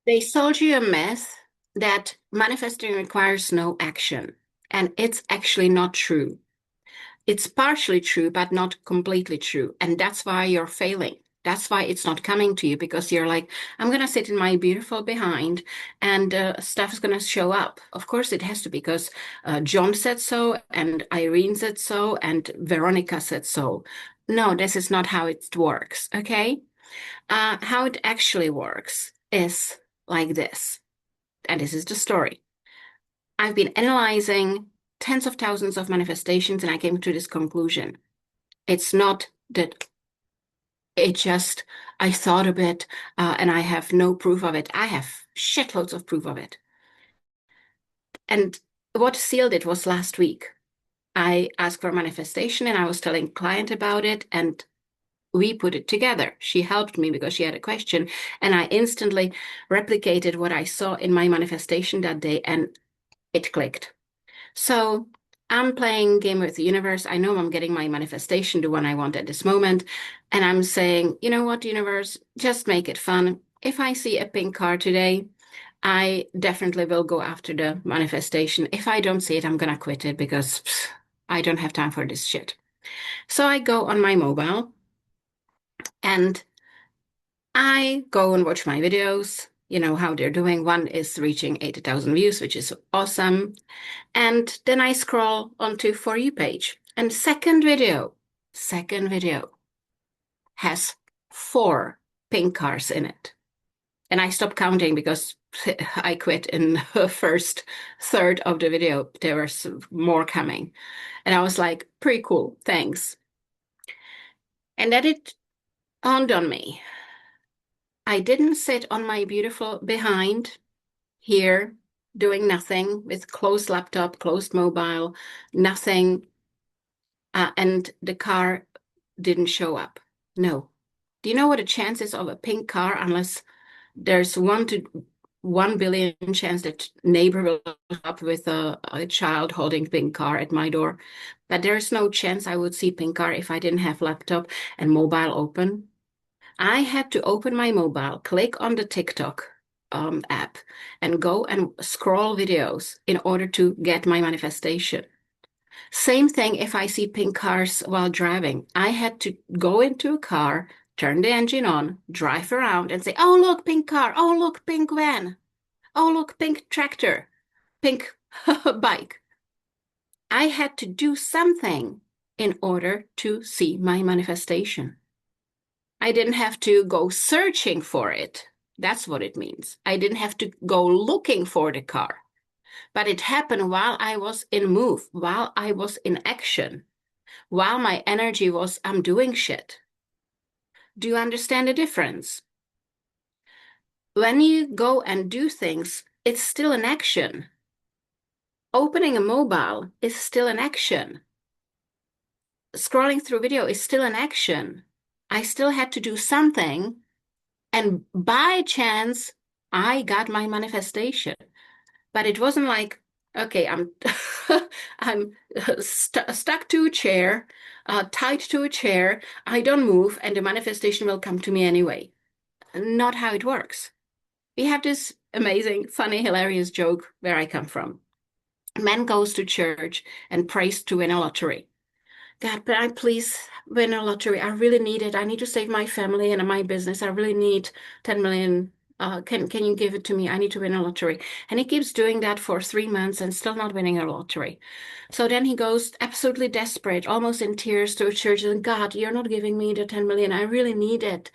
They sold you a myth that manifesting requires no action, and it's actually not true. It's partially true, but not completely true. And that's why you're failing. That's why it's not coming to you because you're like, I'm going to sit in my beautiful behind and stuff is going to show up. Of course, it has to because John said so, and Irene said so, and Veronica said so. No, this is not how it works. Okay. How it actually works is like this. And this is the story. I've been analyzing tens of thousands of manifestations and I came to this conclusion. It's not that it just, I thought of it and I have no proof of it. I have shitloads of proof of it. And what sealed it was last week. I asked for a manifestation and I was telling client about it and we put it together. She helped me because she had a question and I instantly replicated what I saw in my manifestation that day and it clicked. So I'm playing game with the universe. I know I'm getting my manifestation, the one I want at this moment. And I'm saying, you know what, universe, just make it fun. If I see a pink car today, I definitely will go after the manifestation. If I don't see it, I'm gonna quit it because I don't have time for this shit. So I go on my mobile and I go and watch my videos, you know, how they're doing. One is reaching 80,000 views, which is awesome. And then I scroll onto For You page. And second video has four pink cars in it. And I stopped counting because I quit in the first third of the video. There were more coming. And I was like, pretty cool, thanks. And then it dawned on me. I didn't sit on my beautiful behind here doing nothing with closed laptop, closed mobile, nothing. And the car didn't show up. No. Do you know what the chances of a pink car, unless there's 1 to 1 billion chance that neighbor will show up with a child holding pink car at my door? But there's no chance I would see pink car if I didn't have laptop and mobile open. I had to open my mobile, click on the TikTok app, and go and scroll videos in order to get my manifestation. Same thing if I see pink cars while driving. I had to go into a car, turn the engine on, drive around and say, oh, look, pink car. Oh, look, pink van. Oh, look, pink tractor, pink bike. I had to do something in order to see my manifestation. I didn't have to go searching for it. That's what it means. I didn't have to go looking for the car. But it happened while I was in move, while I was in action, while my energy was, I'm doing shit. Do you understand the difference? When you go and do things, it's still an action. Opening a mobile is still an action. Scrolling through video is still an action. I still had to do something, and by chance, I got my manifestation. But it wasn't like, okay, I'm I'm stuck to a chair, tied to a chair. I don't move, and the manifestation will come to me anyway. Not how it works. We have this amazing, funny, hilarious joke where I come from. A man goes to church and prays to win a lottery. God, but I please win a lottery. I really need it. I need to save my family and my business. I really need 10 million. Can you give it to me? I need to win a lottery. And he keeps doing that for 3 months and still not winning a lottery. So then he goes absolutely desperate, almost in tears to a church and God, you're not giving me the 10 million. I really need it.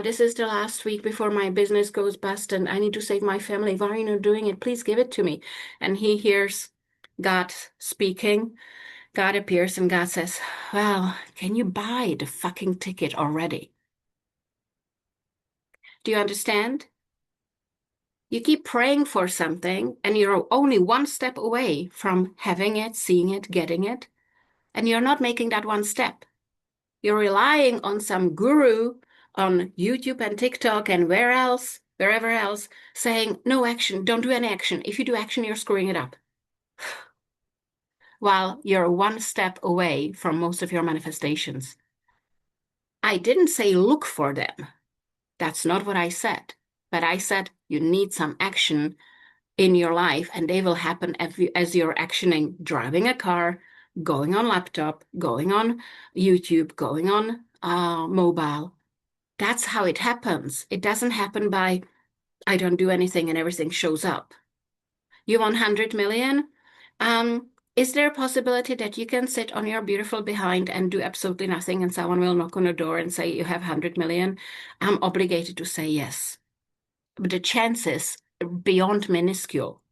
This is the last week before my business goes bust and I need to save my family. Why are you not doing it? Please give it to me. And he hears God speaking. God appears and God says, well, can you buy the fucking ticket already? Do you understand? You keep praying for something and you're only one step away from having it, seeing it, getting it, and you're not making that one step. You're relying on some guru on YouTube and TikTok and wherever else, saying, no action, don't do any action. If you do action, you're screwing it up. While you're one step away from most of your manifestations. I didn't say look for them. That's not what I said. But I said You need some action in your life, and they will happen as you're actioning, driving a car, going on laptop, going on YouTube, going on mobile. That's how it happens. It doesn't happen by I don't do anything and everything shows up. You want 100 million? Is there a possibility that you can sit on your beautiful behind and do absolutely nothing and someone will knock on the door and say you have 100 million? I'm obligated to say yes. But the chances are beyond minuscule.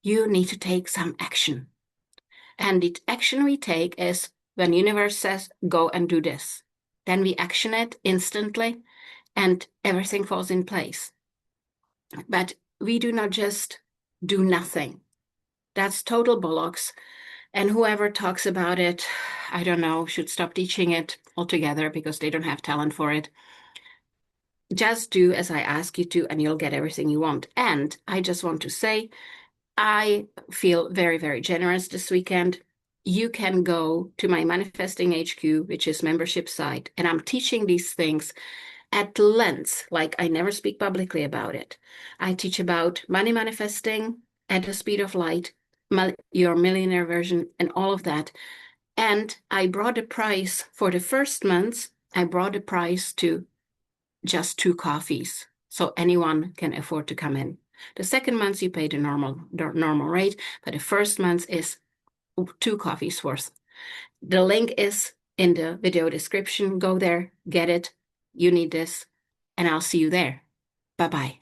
You need to take some action. And the action we take is when universe says, go and do this. Then we action it instantly and everything falls in place. But we do not just do nothing. That's total bollocks. And whoever talks about it, I don't know, should stop teaching it altogether because they don't have talent for it. Just do as I ask you to, and you'll get everything you want. And I just want to say, I feel very, very generous this weekend. You can go to my Manifesting HQ, which is membership site, and I'm teaching these things at length, like I never speak publicly about it. I teach about money manifesting at the speed of light, your millionaire version, and all of that. And I brought the price for the first month, I brought the price to just 2 coffees. So anyone can afford to come in. The second month you pay the normal rate, but the first month is 2 coffees worth. The link is in the video description. Go there, get it. You need this, and I'll see you there. Bye-bye.